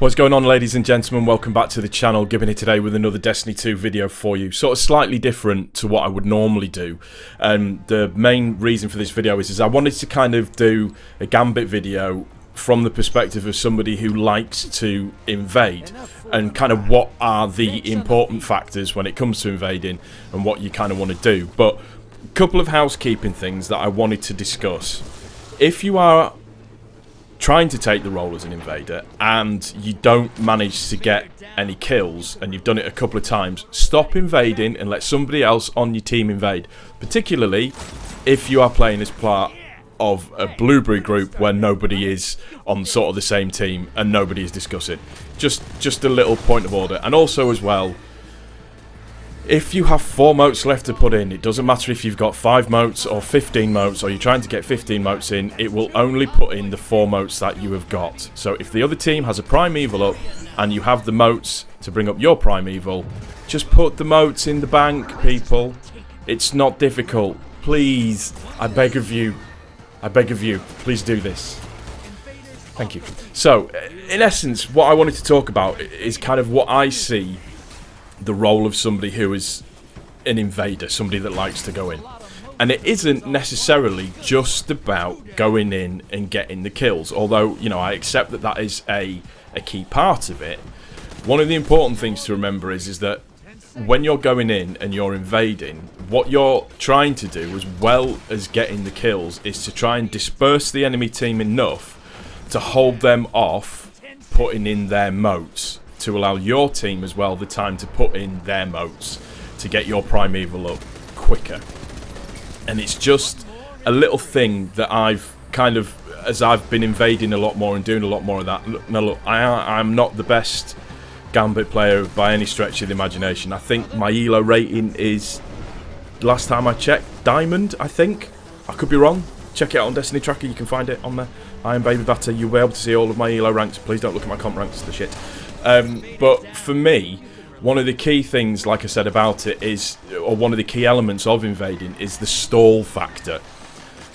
What's going on, ladies and gentlemen? Welcome back to the channel. Gibbon here today with another Destiny 2 video for you. Sort of slightly different to what I would normally do. The main reason for this video is I wanted to kind of do a Gambit video from the perspective of somebody who likes to invade, and kind of what are the important factors when it comes to invading and what you kind of want to do. But a couple of housekeeping things that I wanted to discuss. If you are trying to take the role as an invader and you don't manage to get any kills and you've done it a couple of times, stop invading and let somebody else on your team invade, particularly if you are playing as part of a blueberry group where nobody is on sort of the same team and nobody is discussing. Just a little point of order. And also as well, if you have 4 motes left to put in, it doesn't matter if you've got 5 motes or 15 motes or you're trying to get 15 motes in, it will only put in the 4 motes that you have got. So if the other team has a primeval up and you have the motes to bring up your primeval, just put the motes in the bank, people. It's not difficult. Please, I beg of you, please do this. Thank you. So, in essence, what I wanted to talk about is kind of what I see the role of somebody who is an invader, somebody that likes to go in. And it isn't necessarily just about going in and getting the kills, although, you know, I accept that that is a key part of it. One of the important things to remember is that when you're going in and you're invading, what you're trying to do, as well as getting the kills, is to try and disperse the enemy team enough to hold them off putting in their motes, to allow your team as well the time to put in their motes to get your primeval up quicker. And it's just a little thing that I've kind of, as I've been invading a lot more and doing a lot more of that. Now look, I'm not the best Gambit player by any stretch of the imagination. I think my elo rating is, last time I checked, Diamond, I think. I could be wrong. Check it out on Destiny Tracker, you can find it on there. I am Baby Batter, you'll be able to see all of my elo ranks. Please don't look at my comp ranks, it's the shit. But for me, one of the key things, like I said about it, is, or one of the key elements of invading, is the stall factor.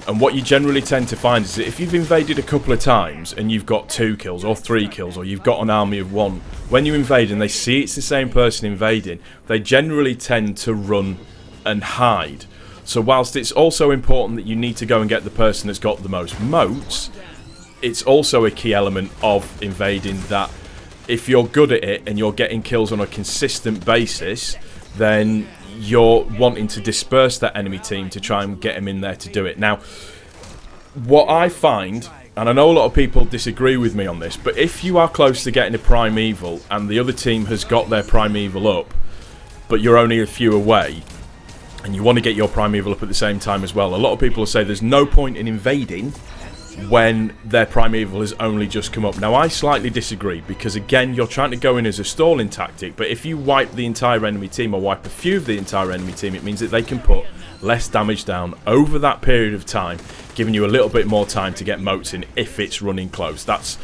And what you generally tend to find is that if you've invaded a couple of times and you've got 2 kills or 3 kills, or you've got an army of 1, when you invade and they see it's the same person invading, they generally tend to run and hide. So whilst it's also important that you need to go and get the person that's got the most motes, it's also a key element of invading that if you're good at it and you're getting kills on a consistent basis, then you're wanting to disperse that enemy team to try and get them in there to do it. Now, what I find, and I know a lot of people disagree with me on this, but if you are close to getting a primeval and the other team has got their primeval up, but you're only a few away, and you want to get your primeval up at the same time as well, a lot of people will say there's no point in invading when their primeval has only just come up. Now, I slightly disagree, because again, you're trying to go in as a stalling tactic, but if you wipe the entire enemy team, or wipe a few of the entire enemy team, it means that they can put less damage down over that period of time, giving you a little bit more time to get motes in if it's running close. That's,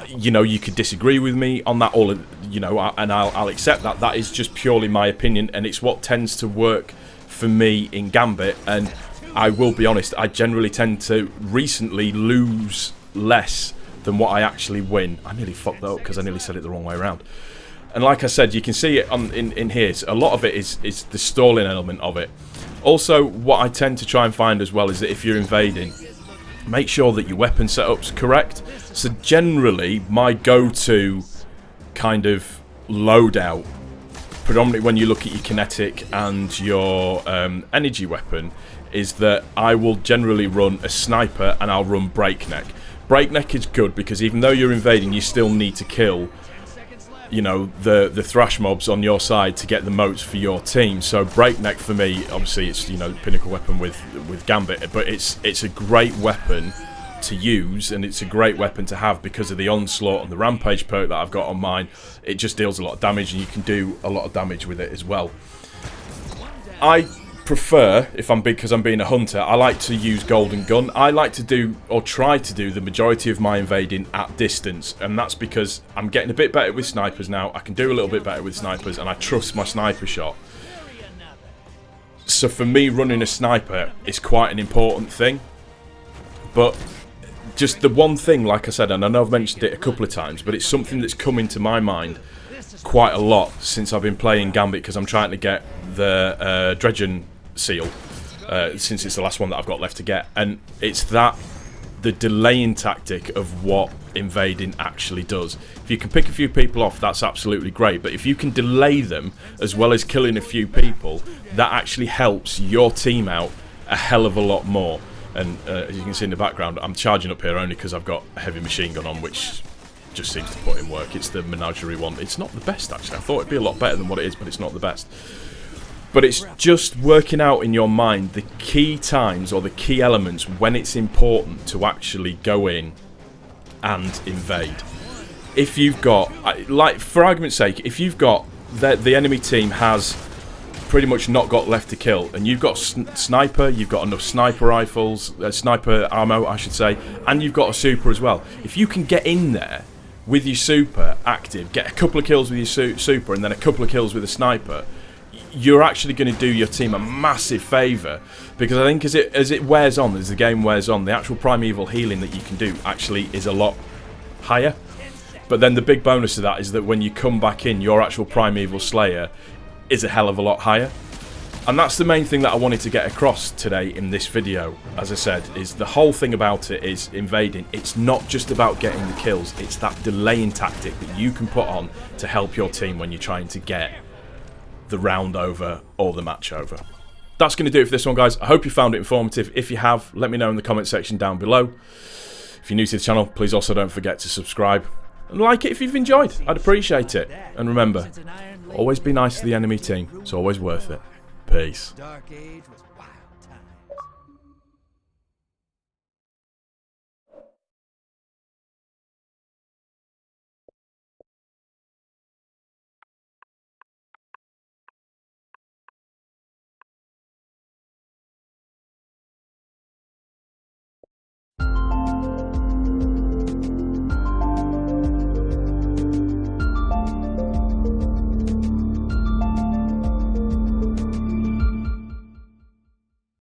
you know, you could disagree with me on that, or, you know, and I'll accept that. That is just purely my opinion, and it's what tends to work for me in Gambit. And I will be honest, I generally tend to recently lose less than what I actually win. I nearly fucked that up because I nearly said it the wrong way around. And like I said, you can see it in here. So a lot of it is the stalling element of it. Also, what I tend to try and find as well is that if you're invading, make sure that your weapon setup's correct. So generally, my go-to kind of loadout, predominantly when you look at your kinetic and your energy weapon, is that I will generally run a sniper and I'll run breakneck. Breakneck is good because even though you're invading, you still need to kill, you know, the thrash mobs on your side to get the motes for your team. So breakneck for me, obviously, it's, you know, the pinnacle weapon with Gambit, but it's a great weapon to use, and it's a great weapon to have because of the onslaught and the rampage perk that I've got on mine. It just deals a lot of damage, and you can do a lot of damage with it as well. I prefer, if I'm big because I'm being a hunter, I like to use golden gun. I like to do, or try to do, the majority of my invading at distance, and that's because I'm getting a bit better with snipers now. I can do a little bit better with snipers, and I trust my sniper shot. So for me, running a sniper is quite an important thing. But just the one thing, like I said, and I know I've mentioned it a couple of times, but it's something that's come into my mind quite a lot since I've been playing Gambit, because I'm trying to get the Dredgen seal, since it's the last one that I've got left to get, and it's that the delaying tactic of what invading actually does. If you can pick a few people off, that's absolutely great, but if you can delay them as well as killing a few people, that actually helps your team out a hell of a lot more. And as you can see in the background, I'm charging up here only because I've got a heavy machine gun on, which just seems to put in work. It's the Menagerie one. It's not the best, actually. I thought it'd be a lot better than what it is, but it's not the best. But it's just working out in your mind the key times or the key elements when it's important to actually go in and invade. If you've got, like, for argument's sake, if you've got the enemy team has pretty much not got left to kill, and you've got sniper, you've got enough sniper rifles, sniper ammo I should say, and you've got a super as well. If you can get in there with your super active, get a couple of kills with your super and then a couple of kills with a sniper, you're actually going to do your team a massive favour, because I think as it wears on, as the game wears on, the actual primeval healing that you can do actually is a lot higher. But then the big bonus to that is that when you come back in, your actual primeval slayer is a hell of a lot higher. And that's the main thing that I wanted to get across today in this video. As I said, is the whole thing about it is invading. It's not just about getting the kills, it's that delaying tactic that you can put on to help your team when you're trying to get the round over or the match over. That's going to do it for this one, guys. I hope you found it informative. If you have, let me know in the comment section down below. If you're new to the channel, please also don't forget to subscribe and like it if you've enjoyed. I'd appreciate it. And remember, always be nice to the enemy team. It's always worth it. Peace.